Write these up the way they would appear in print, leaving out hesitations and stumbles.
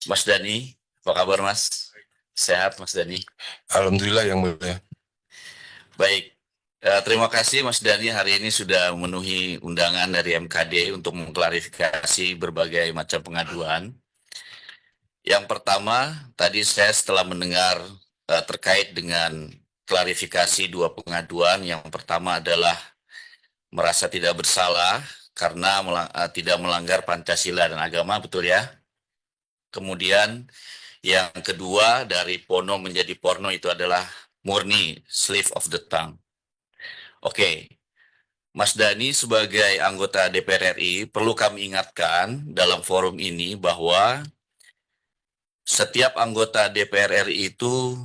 Mas Dani, apa kabar Mas? Sehat Mas Dani? Alhamdulillah yang mulia. Baik, terima kasih Mas Dani hari ini sudah memenuhi undangan dari MKD untuk mengklarifikasi berbagai macam pengaduan. Yang pertama, tadi saya setelah mendengar terkait dengan klarifikasi dua pengaduan. Yang pertama adalah merasa tidak bersalah karena tidak melanggar Pancasila dan agama, betul ya? Kemudian yang kedua, dari Pono menjadi Porno itu adalah murni slip of the tongue. Oke, Mas Dani sebagai anggota DPR RI perlu kami ingatkan dalam forum ini bahwa setiap anggota DPR RI itu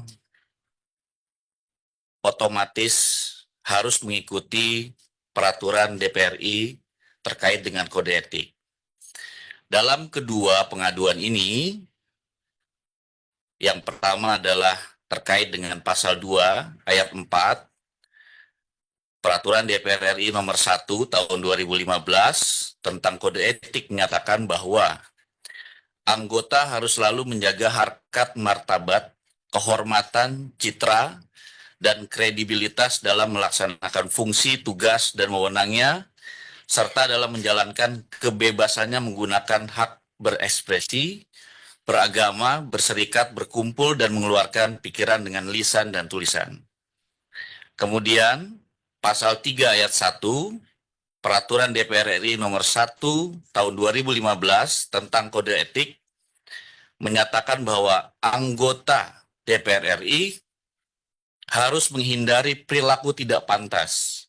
otomatis harus mengikuti peraturan DPR RI terkait dengan kode etik. Dalam kedua pengaduan ini, yang pertama adalah terkait dengan pasal 2 ayat 4 Peraturan DPR RI nomor 1 tahun 2015 tentang kode etik menyatakan bahwa anggota harus selalu menjaga harkat martabat, kehormatan, citra, dan kredibilitas dalam melaksanakan fungsi, tugas, dan wewenangnya, serta dalam menjalankan kebebasannya menggunakan hak berekspresi, beragama, berserikat, berkumpul, dan mengeluarkan pikiran dengan lisan dan tulisan. Kemudian, pasal 3 ayat 1, Peraturan DPR RI nomor 1 tahun 2015 tentang kode etik menyatakan bahwa anggota DPR RI harus menghindari perilaku tidak pantas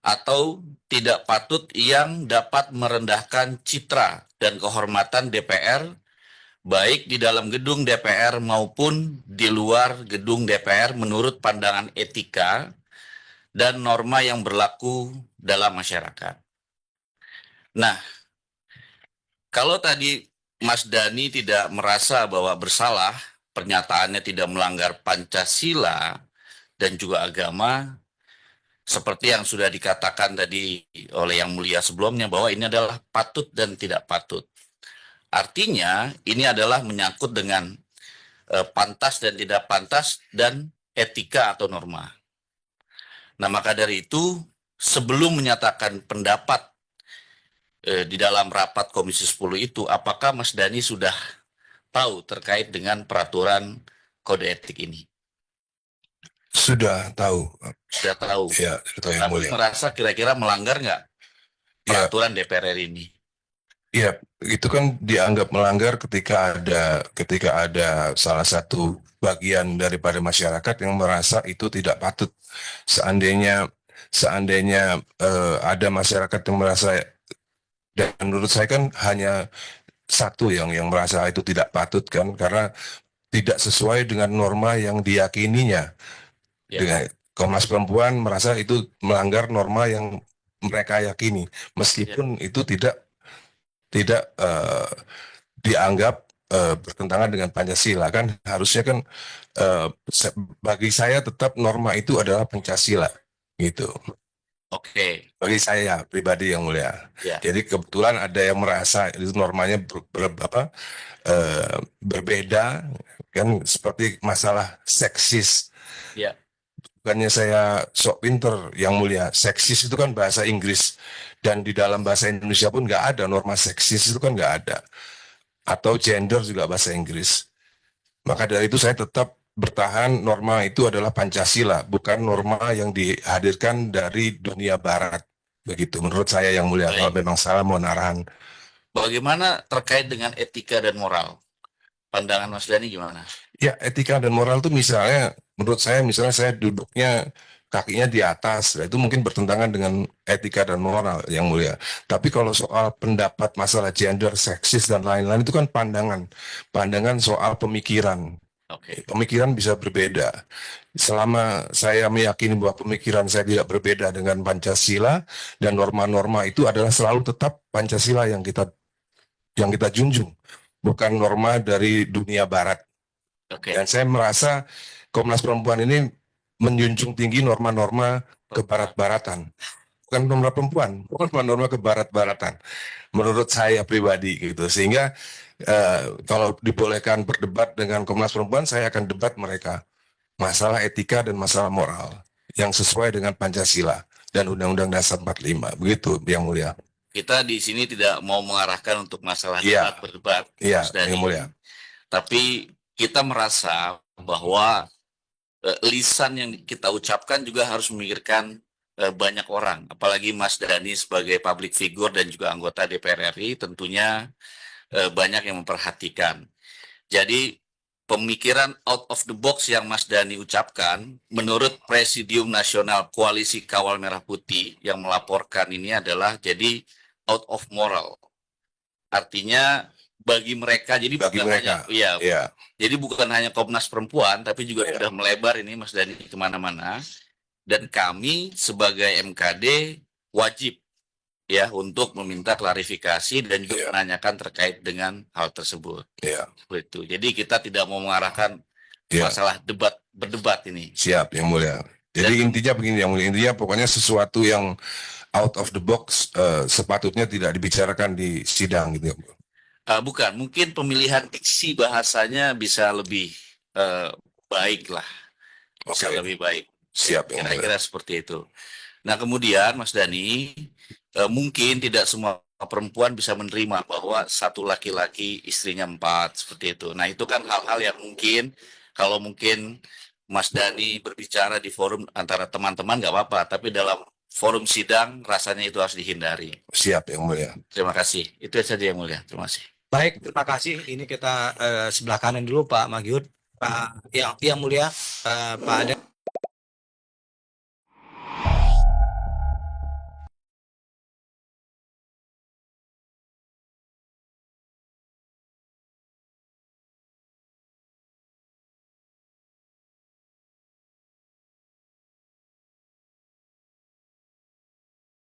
atau tidak patut yang dapat merendahkan citra dan kehormatan DPR, baik di dalam gedung DPR maupun di luar gedung DPR menurut pandangan etika dan norma yang berlaku dalam masyarakat. Nah, kalau tadi Mas Dani tidak merasa bahwa bersalah, pernyataannya tidak melanggar Pancasila dan juga agama, seperti yang sudah dikatakan tadi oleh Yang Mulia sebelumnya, bahwa ini adalah patut dan tidak patut. Artinya, ini adalah menyangkut dengan pantas dan tidak pantas dan etika atau norma. Nah, maka dari itu, sebelum menyatakan pendapat di dalam rapat Komisi 10 itu, apakah Mas Dani sudah tahu terkait dengan peraturan kode etik ini? Sudah tahu. Sudah tahu. Ya, sudah yang Tapi mulia. merasa kira-kira melanggar nggak Ya, peraturan DPR RI ini? ya, itu kan dianggap melanggar ketika ada salah satu bagian daripada masyarakat yang merasa itu tidak patut. Seandainya ada masyarakat yang merasa, dan menurut saya kan hanya satu yang merasa itu tidak patut kan, karena tidak sesuai dengan norma yang diyakininya. Ya. Dengan Komnas Perempuan merasa itu melanggar norma yang mereka yakini, meskipun itu tidak dianggap bertentangan dengan Pancasila. Kan harusnya kan bagi saya tetap norma itu adalah Pancasila gitu. Oke. Bagi saya pribadi yang mulia. Ya. Jadi kebetulan ada yang merasa itu normanya berbeda kan, seperti masalah seksis. Ya. Bukannya saya sok pinter yang mulia, seksis itu kan bahasa Inggris, dan di dalam bahasa Indonesia pun nggak ada norma seksis, itu kan nggak ada. Atau gender juga bahasa Inggris. Maka dari itu saya tetap bertahan norma itu adalah Pancasila, bukan norma yang dihadirkan dari dunia Barat. Begitu menurut saya yang mulia. Baik. Kalau memang salah mohon arahan. Bagaimana terkait dengan etika dan moral? Pandangan Mas Dani gimana? Ya, etika dan moral itu misalnya, menurut saya, misalnya saya duduknya kakinya di atas, itu mungkin bertentangan dengan etika dan moral yang mulia. Tapi kalau soal pendapat masalah gender, seksis, dan lain-lain, itu kan pandangan soal pemikiran. Oke. Pemikiran bisa berbeda. Selama saya meyakini bahwa pemikiran saya tidak berbeda dengan Pancasila, dan norma-norma itu adalah selalu tetap Pancasila yang kita junjung, bukan norma dari dunia Barat. Oke. Dan saya merasa Komnas Perempuan ini menjunjung tinggi norma-norma kebarat-baratan. Bukan norma perempuan, bukan norma kebarat-baratan. Menurut saya pribadi gitu. Sehingga Kalau dibolehkan berdebat dengan Komnas Perempuan, saya akan debat mereka masalah etika dan masalah moral yang sesuai dengan Pancasila dan Undang-Undang Dasar 45. Begitu, Yang Mulia. Kita di sini tidak mau mengarahkan untuk masalah Iya. berdebat, Iya, Mas Dhani. Yang Mulia. Tapi kita merasa bahwa lisan yang kita ucapkan juga harus memikirkan banyak orang, apalagi Mas Dhani sebagai public figure dan juga anggota DPR RI tentunya banyak yang memperhatikan. Jadi pemikiran out of the box yang Mas Dhani ucapkan, menurut Presidium Nasional Koalisi Kawal Merah Putih yang melaporkan ini adalah jadi out of moral. Artinya bagi mereka, jadi Bagi bukan mereka. hanya, ya, Iya. jadi bukan hanya Komnas Perempuan, tapi juga Iya. sudah melebar ini Mas Dhani kemana-mana. Dan kami sebagai MKD wajib ya untuk meminta klarifikasi dan juga Iya. menanyakan terkait dengan hal tersebut. Iya. Seperti itu. Jadi kita tidak mau mengarahkan Iya. masalah berdebat ini. Siap, Yang Mulia. Jadi intinya begini, Yang Mulia. Intinya pokoknya sesuatu yang out of the box sepatutnya tidak dibicarakan di sidang gitu. Bukan, mungkin pemilihan diksi bahasanya bisa lebih baik lah, bisa Oke. lebih baik. Siap, Yang Mulia. Kira-kira seperti itu. Nah kemudian Mas Dhani, mungkin tidak semua perempuan bisa menerima bahwa satu laki-laki istrinya 4 seperti itu. Nah itu kan hal-hal yang mungkin kalau mungkin Mas Dhani berbicara di forum antara teman-teman nggak apa-apa, tapi dalam forum sidang rasanya itu harus dihindari. Siap, Yang Mulia. Terima kasih. Itu saja Yang Mulia. Terima kasih. Baik, terima kasih. Ini kita sebelah kanan dulu Pak Magyud, Pak Yang Mulia, Pak Adem.